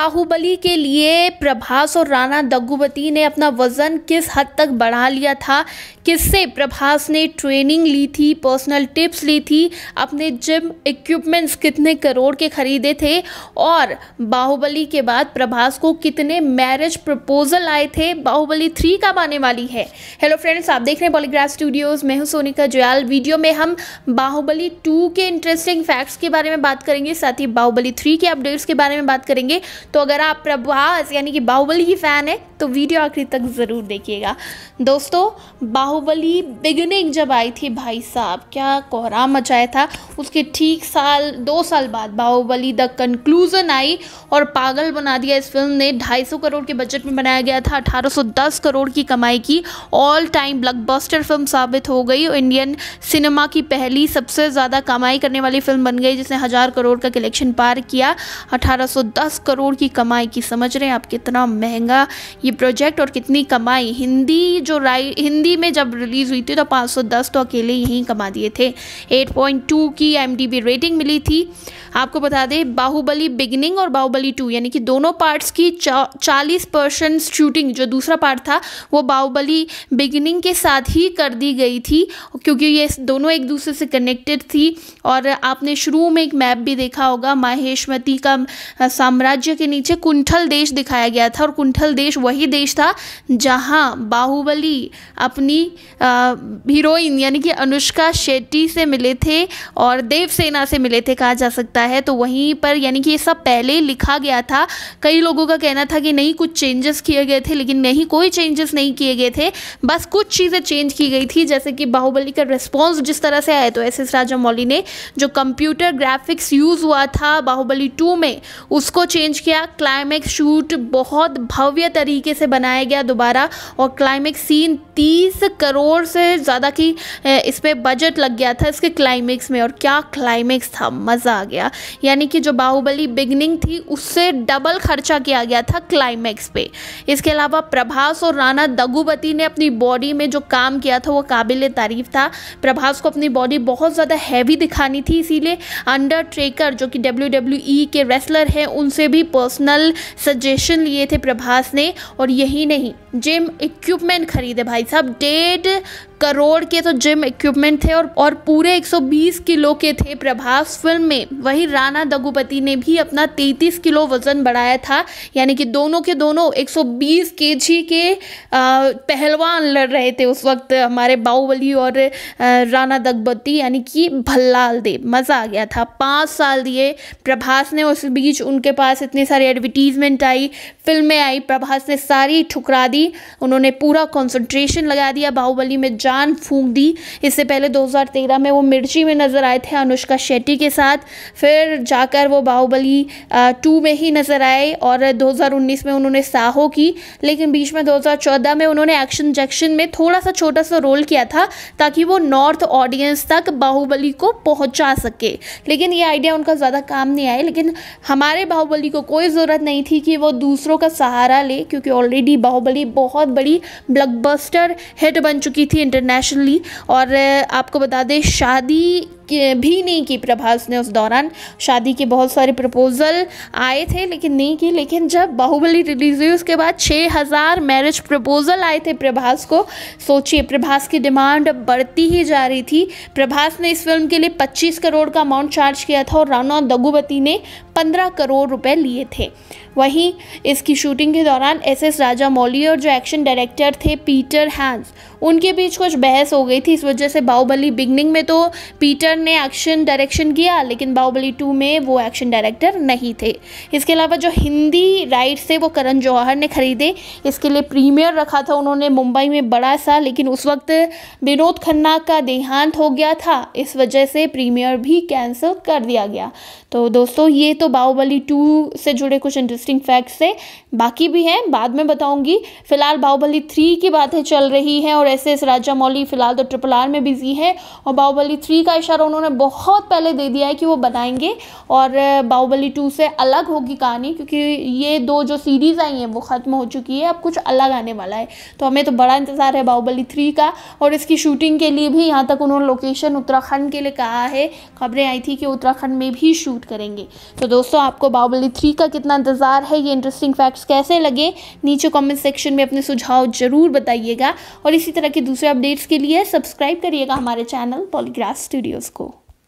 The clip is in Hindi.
बाहुबली के लिए प्रभास और राणा दग्गुबाती ने अपना वजन किस हद तक बढ़ा लिया था, किससे प्रभास ने ट्रेनिंग ली थी, पर्सनल टिप्स ली थी, अपने जिम इक्विपमेंट्स कितने करोड़ के खरीदे थे और बाहुबली के बाद प्रभास को कितने मैरिज प्रपोजल आए थे। बाहुबली 3 कब आने वाली है। हेलो फ्रेंड्स, आप देख रहे हैं पॉलीग्राफ स्टूडियोज। मैं हूं सोनिका जयाल। वीडियो में हम बाहुबली 2 के इंटरेस्टिंग फैक्ट्स के बारे में बात करेंगे, साथ ही बाहुबली 3 के अपडेट्स के बारे में बात करेंगे। तो अगर आप प्रभास यानी कि बाहुबली की फ़ैन है तो वीडियो आखिर तक ज़रूर देखिएगा। दोस्तों, बाहुबली बिगिनिंग जब आई थी, भाई साहब क्या कोहराम मचाया था। उसके ठीक 2 साल बाद बाहुबली द कंक्लूजन आई और पागल बना दिया इस फिल्म ने। 250 करोड़ के बजट में बनाया गया था, 1810 करोड़ की कमाई की। ऑल टाइम ब्लॉकबस्टर फिल्म साबित हो गई। इंडियन सिनेमा की पहली सबसे ज़्यादा कमाई करने वाली फिल्म बन गई, जिसने 1000 करोड़ का कलेक्शन पार किया। 1810 करोड़ की कमाई की। समझ रहे हैं आप कितना महंगा ये प्रोजेक्ट और कितनी कमाई। हिंदी में जब रिलीज़ हुई थी तो 510 तो अकेले यहीं कमा दिए थे। 8.2 की IMDb रेटिंग मिली थी। आपको बता दें, बाहुबली बिगिनिंग और बाहुबली 2 यानी कि दोनों पार्ट्स की 40% शूटिंग, जो दूसरा पार्ट था वो बाहुबली बिगिनिंग के साथ ही कर दी गई थी, क्योंकि ये दोनों एक दूसरे से कनेक्टेड थी। और आपने शुरू में एक मैप भी देखा होगा, माहेश्मती का साम्राज्य के नीचे कुंठल देश दिखाया गया था और कुंठल देश वही देश था जहां बाहुबली अपनी हीरोइन यानी कि अनुष्का शेट्टी से मिले थे और देवसेना से मिले थे कहा जा सकता है। तो वहीं पर यानी कि ये सब पहले लिखा गया था। कई लोगों का कहना था कि नहीं, कुछ चेंजेस किए गए थे, लेकिन नहीं, कोई चेंजेस नहीं किए गए थे। बस कुछ चीज़ें चेंज की गई थी, जैसे कि बाहुबली का रिस्पॉन्स जिस तरह से आया, तो SS राजामौली ने जो कंप्यूटर ग्राफिक्स यूज़ हुआ था बाहुबली 2 में उसको चेंज किया। क्लाइमैक्स शूट बहुत भव्य तरीके से बनाया गया दोबारा, और क्लाइमैक्स सीन 30 करोड़ से ज़्यादा की इस पर बजट लग गया था इसके क्लाइमैक्स में। और क्या क्लाइमैक्स था, मज़ा आ गया। यानी कि जो बाहुबली बिगनिंग थी उससे डबल खर्चा किया गया था क्लाइमैक्स पे। इसके अलावा प्रभास और राणा दग्गुबाती ने अपनी बॉडी में जो काम किया था वो काबिल तारीफ था। प्रभास को अपनी बॉडी बहुत ज़्यादा हैवी दिखानी थी, इसीलिए अंडरटेकर जो कि WWE के रेसलर हैं उनसे भी पर्सनल सजेशन लिए थे प्रभास ने। और यही नहीं, जिम इक्विपमेंट खरीदे भाई साहब। 1.5 करोड़ के तो जिम इक्विपमेंट थे और पूरे 120 किलो के थे प्रभास फिल्म में। वही राणा दग्गुबाती ने भी अपना 33 किलो वजन बढ़ाया था, यानी कि दोनों के दोनों 120 kg के पहलवान लड़ रहे थे उस वक्त, हमारे बाहुबली और राणा दग्गुबाती यानी कि भल्लाल देव। मज़ा आ गया था। 5 साल दिए प्रभास ने, उस बीच उनके पास इतनी सारी एडवर्टीजमेंट आई, फिल्में आई, प्रभास ने सारी ठुकरा दी। उन्होंने पूरा कंसंट्रेशन लगा दिया, बाहुबली में जान फूंक दी। इससे पहले 2013 में वो मिर्ची में नज़र आए थे अनुष्का शेट्टी के साथ, फिर जाकर वो बाहुबली 2 में ही नज़र आए और 2019 में उन्होंने साहो की। लेकिन बीच में 2014 में उन्होंने एक्शन जैक्शन में थोड़ा सा छोटा सा रोल किया था ताकि वो नॉर्थ ऑडियंस तक बाहुबली को पहुंचा सके। लेकिन ये आइडिया उनका ज़्यादा काम नहीं आया। लेकिन हमारे बाहुबली को कोई ज़रूरत नहीं थी कि वो दूसरों का सहारा ले, क्योंकि ऑलरेडी बाहुबली बहुत बड़ी ब्लॉकबस्टर हिट बन चुकी थी इंटरनेशनली। और आपको बता दें, शादी भी नहीं की प्रभास ने उस दौरान। शादी के बहुत सारे प्रपोजल आए थे लेकिन नहीं की। लेकिन जब बाहुबली रिलीज हुई उसके बाद 6000 मैरिज प्रपोजल आए थे प्रभास को। सोचिए, प्रभास की डिमांड बढ़ती ही जा रही थी। प्रभास ने इस फिल्म के लिए 25 करोड़ का अमाउंट चार्ज किया था और राणा दग्गुबाती ने 15 करोड़ रुपए लिए थे। वहीं इसकी शूटिंग के दौरान SS राजामौली और जो एक्शन डायरेक्टर थे पीटर हैंस, उनके बीच कुछ बहस हो गई थी। इस वजह से बाहुबली बिगनिंग में तो पीटर ने एक्शन डायरेक्शन किया, लेकिन बाहुबली 2 में वो एक्शन डायरेक्टर नहीं थे। इसके अलावा जो हिंदी राइट्स थे वो करण जौहर ने खरीदे। इसके लिए प्रीमियर रखा था उन्होंने मुंबई में बड़ा सा, लेकिन उस वक्त विनोद खन्ना का देहांत हो गया था, इस वजह से प्रीमियर भी कैंसिल कर दिया गया। तो दोस्तों, ये तो बाहुबली 2 से जुड़े कुछ इंटरेस्टिंग फैक्ट्स है, बाकी भी हैं बाद में बताऊंगी। फिलहाल बाहुबली 3 की बातें चल रही हैं और SS राजामौली फिलहाल तो RRR में बिजी है और बाहुबली 3 का इशारा उन्होंने बहुत पहले दे दिया है कि वो बनाएंगे और बाहुबली 2 से अलग होगी कहानी, क्योंकि ये 2 जो सीरीज़ आई हैं वो ख़त्म हो चुकी है, अब कुछ अलग आने वाला है। तो हमें तो बड़ा इंतज़ार है बाहुबली 3 का। और इसकी शूटिंग के लिए भी यहाँ तक उन्होंने लोकेशन उत्तराखंड के लिए कहा है, खबरें आई थी कि उत्तराखंड में भी शूट करेंगे। तो दोस्तों, आपको बाहुबली 3 का कितना इंतज़ार है, ये इंटरेस्टिंग फैक्ट्स कैसे लगे, नीचे कमेंट सेक्शन में अपने सुझाव ज़रूर बताइएगा। और इसी तरह के दूसरे अपडेट्स के लिए सब्सक्राइब करिएगा हमारे चैनल पॉलीग्राफ स्टूडियोज़ को।